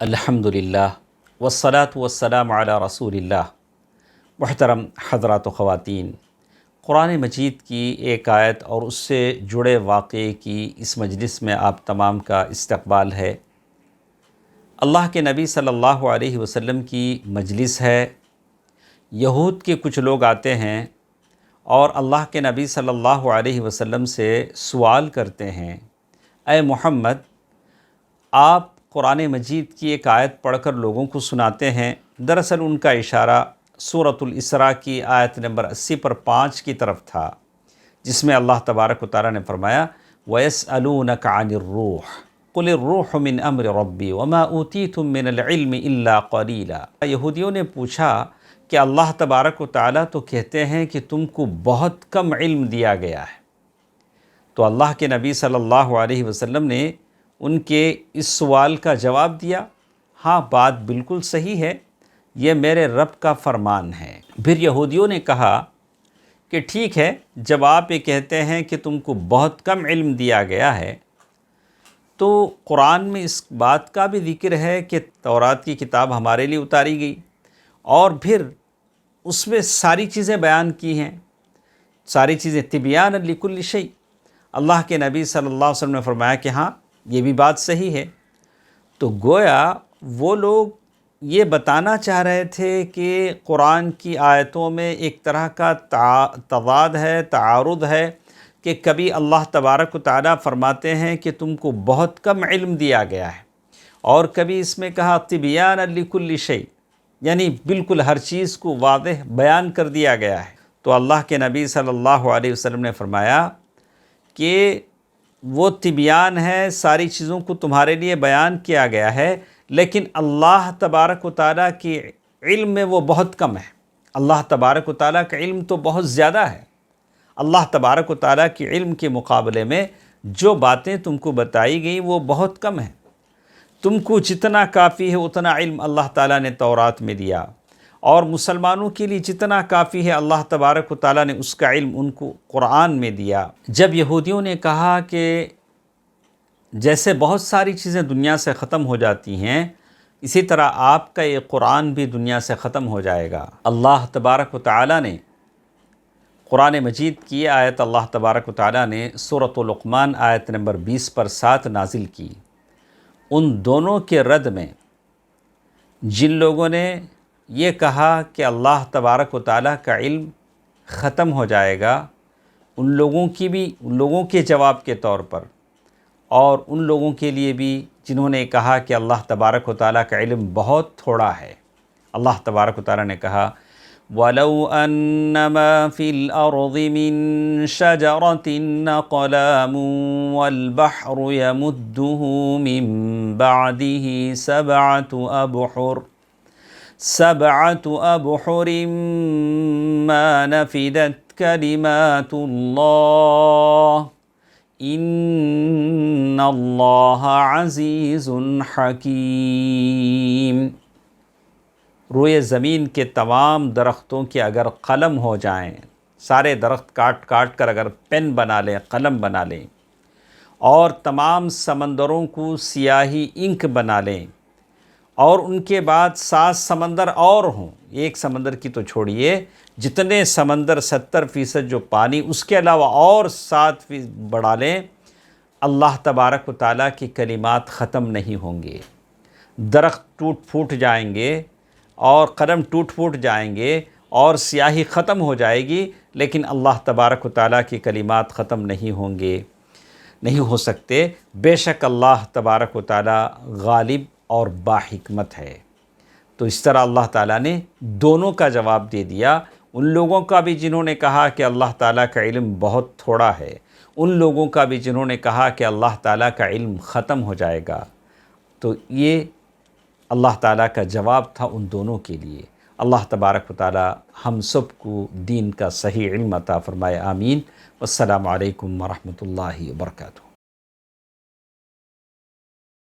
الحمدللہ والصلاة والسلام علی رسول اللہ۔ محترم حضرات و خواتین، قرآن مجید کی ایک آیت اور اس سے جڑے واقعے کی اس مجلس میں آپ تمام کا استقبال ہے۔ اللہ کے نبی صلی اللہ علیہ وسلم کی مجلس ہے۔ یہود کے کچھ لوگ آتے ہیں اور اللہ کے نبی صلی اللہ علیہ وسلم سے سوال کرتے ہیں، اے محمد، آپ قرآن مجید کی ایک آیت پڑھ کر لوگوں کو سناتے ہیں۔ دراصل ان کا اشارہ سورۃ الاسراء کی آیت نمبر 80 پر 5 کی طرف تھا، جس میں اللہ تبارک و تعالیٰ نے فرمایا وَيَسْأَلُونَكَ عَنِ الرُّوحِ قُلِ الرُّوحُ مِنْ أَمْرِ رَبِّي وَمَا أُوتِيتُم مِّنَ الْعِلْمِ إِلَّا قَلِيلًا۔ یہودیوں نے پوچھا کہ اللہ تبارک و تعالیٰ تو کہتے ہیں کہ تم کو بہت کم علم دیا گیا ہے۔ تو اللہ کے نبی صلی اللہ علیہ وسلم نے ان کے اس سوال کا جواب دیا، ہاں بات بالکل صحیح ہے، یہ میرے رب کا فرمان ہے۔ پھر یہودیوں نے کہا کہ ٹھیک ہے، جب آپ یہ کہتے ہیں کہ تم کو بہت کم علم دیا گیا ہے، تو قرآن میں اس بات کا بھی ذکر ہے کہ تورات کی کتاب ہمارے لیے اتاری گئی، اور پھر اس میں ساری چیزیں بیان کی ہیں، ساری چیزیں تبیان لکل شیء۔ اللہ کے نبی صلی اللہ علیہ وسلم نے فرمایا کہ ہاں یہ بھی بات صحیح ہے۔ تو گویا وہ لوگ یہ بتانا چاہ رہے تھے کہ قرآن کی آیتوں میں ایک طرح کا تضاد ہے، تعارض ہے، کہ کبھی اللہ تبارک و تعالیٰ فرماتے ہیں کہ تم کو بہت کم علم دیا گیا ہے، اور کبھی اس میں کہا تبیان لکل شیء، یعنی بالکل ہر چیز کو واضح بیان کر دیا گیا ہے۔ تو اللہ کے نبی صلی اللہ علیہ وسلم نے فرمایا کہ وہ تبیان ہے، ساری چیزوں کو تمہارے لیے بیان کیا گیا ہے، لیکن اللہ تبارک و تعالیٰ کی علم میں وہ بہت کم ہے۔ اللہ تبارک و تعالیٰ کا علم تو بہت زیادہ ہے۔ اللہ تبارک و تعالیٰ کی علم کے مقابلے میں جو باتیں تم کو بتائی گئیں وہ بہت کم ہیں۔ تم کو جتنا کافی ہے اتنا علم اللہ تعالیٰ نے تورات میں دیا، اور مسلمانوں کے لیے جتنا کافی ہے اللہ تبارک و تعالیٰ نے اس کا علم ان کو قرآن میں دیا۔ جب یہودیوں نے کہا کہ جیسے بہت ساری چیزیں دنیا سے ختم ہو جاتی ہیں، اسی طرح آپ کا یہ قرآن بھی دنیا سے ختم ہو جائے گا۔ اللہ تبارک و تعالیٰ نے قرآن مجید کی آیت اللہ تبارک و تعالیٰ نے سورۃ لقمان آیت نمبر 20 پر 7 نازل کی۔ ان دونوں کے رد میں جن لوگوں نے یہ کہا کہ اللہ تبارک و تعالیٰ کا علم ختم ہو جائے گا، ان لوگوں کے جواب کے طور پر، اور ان لوگوں کے لیے بھی جنہوں نے کہا کہ اللہ تبارک و تعالیٰ کا علم بہت تھوڑا ہے، اللہ تبارک و تعالیٰ نے کہا وَلَوْ أَنَّ مَا فِي الْأَرْضِ مِن شَجَرَةٍ أَقْلَامٌ وَالْبَحْرُ يَمُدُّهُ مِن بَعْدِهِ سَبْعَةُ أَبْحُرٍ مَا نَفِدَتْ كَلِمَاتُ اللَّهِ إِنَّ اللَّهَ عَزِيزٌ حَكِيمٌ۔ روئے زمین کے تمام درختوں کے اگر قلم ہو جائیں، سارے درخت کاٹ کاٹ کر اگر پین بنا لیں، قلم بنا لیں، اور تمام سمندروں کو سیاہی انک بنا لیں، اور ان کے بعد 7 سمندر اور ہوں، ایک سمندر کی تو چھوڑیے، جتنے سمندر 70% جو پانی، اس کے علاوہ اور 7% بڑھا لیں، اللہ تبارک و تعالیٰ کی کلمات ختم نہیں ہوں گے۔ درخت ٹوٹ پھوٹ جائیں گے، اور قلم ٹوٹ پھوٹ جائیں گے، اور سیاہی ختم ہو جائے گی، لیکن اللہ تبارک و تعالیٰ کی کلمات ختم نہیں ہوں گے، نہیں ہو سکتے۔ بے شک اللہ تبارک و تعالیٰ غالب اور باحکمت ہے۔ تو اس طرح اللہ تعالیٰ نے دونوں کا جواب دے دیا، ان لوگوں کا بھی جنہوں نے کہا کہ اللہ تعالیٰ کا علم بہت تھوڑا ہے، ان لوگوں کا بھی جنہوں نے کہا کہ اللہ تعالیٰ کا علم ختم ہو جائے گا۔ تو یہ اللہ تعالیٰ کا جواب تھا ان دونوں کے لیے۔ اللہ تبارک و تعالیٰ ہم سب کو دین کا صحیح علم عطا فرمائے، آمین۔ والسلام علیکم ورحمۃ اللہ وبرکاتہ۔